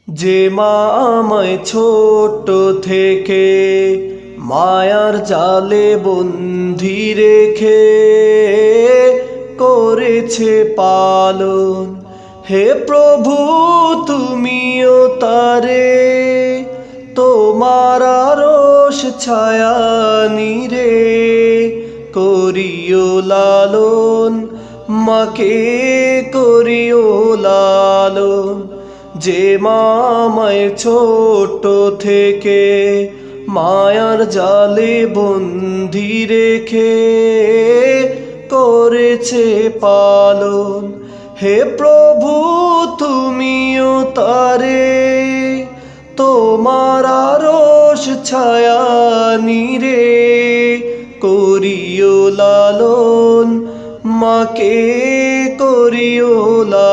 যে মা আমায় ছোট থেকে মায়ার জালে বন্দি রেখে করেছে পালন, হে প্রভু তুমিও তারে তোমার আরশ ছায়া নিরে করিও লালন, মাকে করিও লালন। যে মা আমায় ছোট থেকে মায়ার জালে বন্দি রেখে করেছে পালন, হে প্রভু তুমিও তারে তোমার আরশ ছায়া নিরে করিও লালন, মাকে করিও লালন।